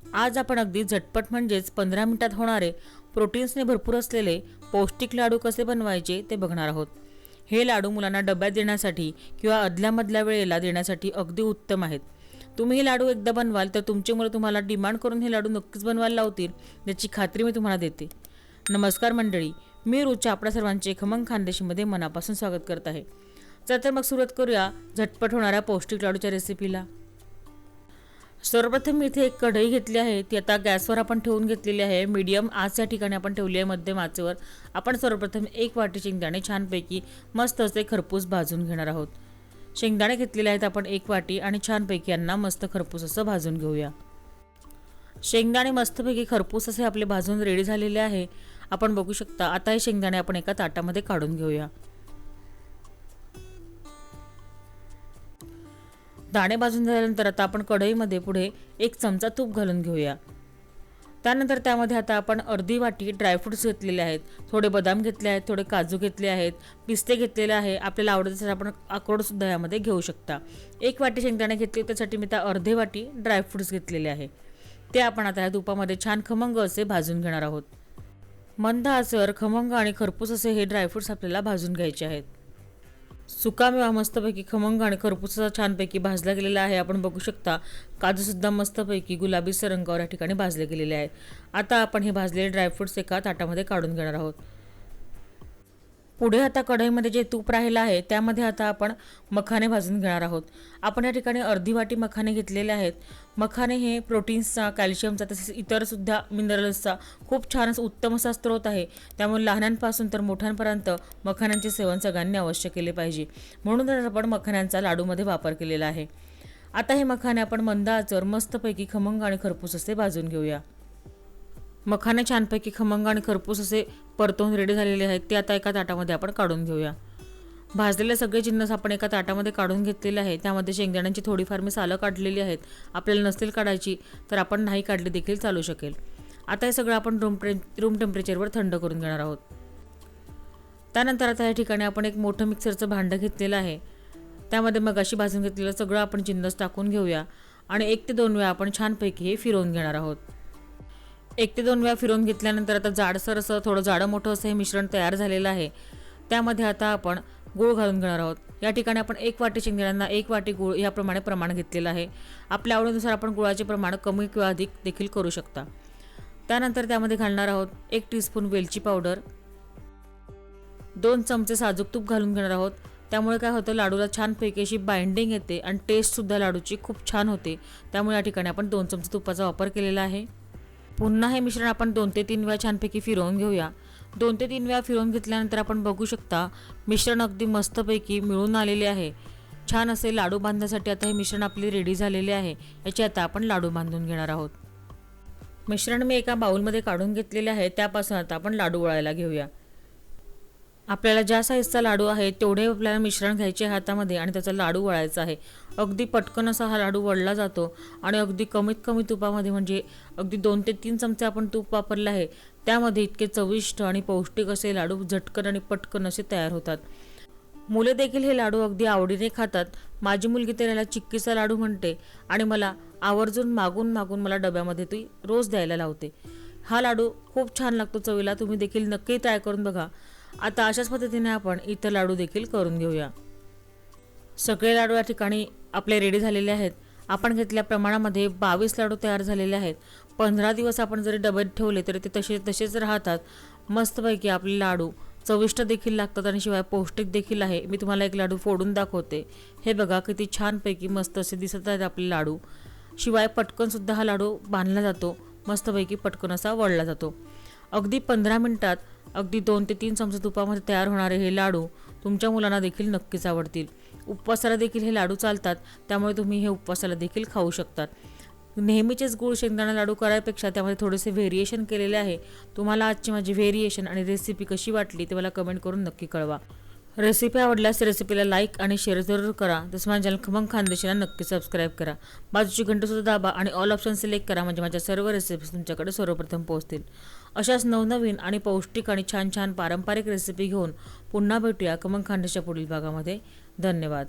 आज आपण अगदी झटपट म्हणजेच 15 मिनिटात होणारे प्रोटीन्सने भरपूर असलेले पौष्टिक लाडू कसे बनवायचे ते बघणार आहोत। हे लाडू मुलांना डब्यात देण्यासाठी किंवा अदल्यामधल्या वेळेला देण्यासाठी अगदी उत्तम आहेत। तुम्ही हे लाडू एकदा बनवाल तर तुमची मुलं तुम्हाला डिमांड करून हे लाडू नक्कीच बनवायला लावतील, याची खात्री मी तुम्हाला देते। नमस्कार मंडळी, मी रुचा आपल्या सर्वांचे खमंग खानदेशीमध्ये मनापासून स्वागत करत आहे। चला तर मग सुरुवात करूया झटपट होणाऱ्या पौष्टिक लाडूच्या रेसिपीला। सर्वप्रथम मी इथे एक कढई घेतली आहे, ती आता गॅसवर आपण ठेवून घेतलेली आहे। मीडियम आच या ठिकाणी आपण ठेवली आहे, मध्यम आचेवर। आपण सर्वप्रथम एक वाटी शेंगदाणे छानपैकी मस्त असे खरपूस भाजून घेणार आहोत। शेंगदाणे घेतलेले आहेत आपण एक वाटी आणि छानपैकी यांना मस्त खरपूस असं भाजून घेऊया। शेंगदाणे मस्तपैकी खरपूस असे आपले भाजून रेडी झालेले आहे, आपण बघू शकता। आता हे शेंगदाणे आपण एका ताटामध्ये काढून घेऊया। दाणे भाजून झाल्यानंतर आता आपण कढईमध्ये पुढे 1 चमचा तूप घालून घेऊया। त्यानंतर त्यामध्ये आता आपण अर्धी वाटी ड्रायफ्रुट्स घेतलेले आहेत, थोडे बदाम घेतले आहेत, थोडे काजू घेतले आहेत, पिस्ते घेतलेले आहे। आपल्याला आवडत असेल आपण अक्रोड सुद्धा यामध्ये घेऊ शकता। 1 वाटी शेंगदाणे घेतले, त्यासाठी मी आता अर्धी वाटी ड्रायफ्रुट्स घेतलेले आहे, ते आपण आता या तुपामध्ये छान खमंग असे भाजून घेणार आहोत। मंद आचेवर खमंग आणि खरपूस असे हे ड्रायफ्रुट्स आपल्याला भाजून घ्यायचे आहेत। सुकामेवा मस्तपैकी खमंग आणि खरपूस छानपैकी भाजला गेलेला आहे, आपण बघू शकता। काजू सुद्धा मस्तपैकी गुलाबी रंगावर या ठिकाणी भाजले गेलेले आहेत। आता आपण हे भाजलेले ड्रायफ्रुट्स एका ताटामध्ये काढून घेणार आहोत। पुढे आता कढईमध्ये जे तूप राहिलं आहे त्यामध्ये आता आपण मखाने भाजून घेणार आहोत। आपण या ठिकाणी अर्धी वाटी मखाने घेतलेले आहेत। मखाने हे प्रोटीन्सचा, कॅल्शियमचा तसेच इतर सुद्धा मिनरल्सचा खूप छान उत्तम असा स्रोत आहे, त्यामुळे लहानांपासून तर मोठ्यांपर्यंत मखान्यांचे सेवन सगळ्यांनी अवश्य केले पाहिजे, म्हणूनच आपण मखान्यांचा लाडूमध्ये वापर केलेला आहे। आता हे मखाने आपण मंद आचेवर मस्तपैकी खमंग आणि खरपूस असे भाजून घेऊया। मखाने छानपैकी खमंग आणि खरपूस असे परतवून रेडी झालेले आहेत, ते आता एका ताटामध्ये आपण काढून घेऊया। भाजलेले सगळे जिन्नस आपण एका ताटामध्ये काढून घेतलेले आहे। त्यामध्ये शेंगदाण्यांची थोडीफार मी सालं काढलेली आहेत, आपल्याला नसतील काढायची तर आपण नाही काढली देखील चालू शकेल। आता हे सगळं आपण रूम टेम्परेचरवर थंड करून घेणार आहोत। त्यानंतर आता या ठिकाणी आपण एक मोठं मिक्सरचं भांडं घेतलेलं आहे, त्यामध्ये मगाशी भाजून घेतलेलं सगळं आपण जिन्नस टाकून घेऊया आणि 1 ते 2 वेळा आपण छानपैकी हे फिरवून घेणार आहोत। 1 ते 2 वेळा फिरवून घेतल्यानंतर आता जाडसर असं थोडं जाडं मोठं असं हे मिश्रण तयार झालेलं आहे। त्यामध्ये आता आपण गूळ घालून घेणार आहोत। या ठिकाणी आपण 1 वाटी शेंगदाण्यांना 1 वाटी गूळ याप्रमाणे प्रमाण घेतलेलं आहे। आपल्या आवडीनुसार आपण गुळाचे प्रमाण कमी किंवा अधिक देखील करू शकता। त्यानंतर त्यामध्ये घालणार आहोत 1 टीस्पून वेलची पावडर, 2 चमचे साजूक तूप घालून घेणार आहोत। त्यामुळे काय होतं, लाडूला छानपैकी अशी बाइंडिंग येते आणि टेस्ट सुद्धा लाडूची खूप छान होते, त्यामुळे या ठिकाणी आपण 2 चमचे तुपाचा वापर केलेला आहे। पुन्हा हे मिश्रण आपण 2 ते 3 वेळा छानपैकी फिरवून घेऊया। 2 ते 3 वेळा फिरवून घेतल्यानंतर आपण बघू शकता मिश्रण अगदी मस्तपैकी मिळून आलेले आहे। छान असे लाडू बांधण्यासाठी आता हे मिश्रण आपले रेडी झालेले आहे, याचे आता आपण लाडू बांधून घेणार आहोत। मिश्रण मी एका बाउलमध्ये काढून घेतलेले आहे, त्यापासून आता आपण लाडू वळायला घेऊया। आपल्याला ज्या साईजचा लाडू आहे तेवढे आपल्याला मिश्रण घ्यायचे हातामध्ये आणि त्याचा लाडू वळायचा आहे। अगदी पटकन असा हा लाडू वळला जातो आणि अगदी कमीत कमी तुपामध्ये, म्हणजे अगदी 2 ते 3 चमचे आपण तूप वापरले आहे, त्यामध्ये इतके चविष्ट आणि पौष्टिक असे लाडू झटकन आणि पटकन असे तयार होतात। मुले देखील हे लाडू अगदी आवडीने खातात। माझी मुलगी तर याला चिक्कीचा लाडू म्हणते आणि मला आवर्जून मागून मागून मला डब्यामध्ये ती रोज द्यायला लावते। हा लाडू खूप छान लागतो चवीला, तुम्ही देखील नक्की ट्राय करून बघा। आता अशाच पद्धतीने आपण इतर लाडू देखील करून घेऊया। सगळे लाडू या ठिकाणी आपले रेडी झालेले आहेत। आपण घेतल्या प्रमाणामध्ये 22 लाडू तयार झालेले आहेत। 15 दिवस आपण जरी डब्यात ठेवले तरी ते तसेच राहतात। मस्तपैकी आपले लाडू चविष्ट देखील लागतात आणि शिवाय पौष्टिक देखील आहे। मी तुम्हाला एक लाडू फोडून दाखवते, हे बघा किती छानपैकी मस्त असे दिसत आहेत आपले लाडू। शिवाय पटकन सुद्धा हा लाडू बांधला जातो, मस्तपैकी पटकन असा वळला जातो। अगदी 15 मिनिटात अगदी 2 ते 3 चमचे तुपामध्ये तयार होणारे हे लाडू तुमच्या मुलांना देखील नक्कीच आवडतील। उपवासाला देखील हे लाडू चालतात, त्यामुळे तुम्ही हे उपवासाला देखील खाऊ शकतात। नेहमीचेच गूळ शेंगदाणा लाडू करायपेक्षा त्यामध्ये थोडेसे व्हेरिएशन केलेले आहे। तुम्हाला आजची माझी व्हेरिएशन आणि रेसिपी कशी वाटली ते मला कमेंट करून नक्की कळवा। रेसिपी आवडल्यास रेसिपीला लाईक आणि शेअर जरूर करा, तसं माझ्या चॅनल खमंग खानदेशीला नक्की सबस्क्राईब करा। बाजूची घंटा सुद्धा दाबा आणि ऑल ऑप्शन सिलेक्ट करा, म्हणजे माझ्या सर्व रेसिपीज तुमच्याकडे सर्वप्रथम पोहोचतील। अशाच नवनवीन आणि पौष्टिक आणि छान छान पारंपरिक रेसिपी घेऊन पुन्हा भेटूया खमंग खानदेशीच्या पुढील भागामध्ये। धन्यवाद।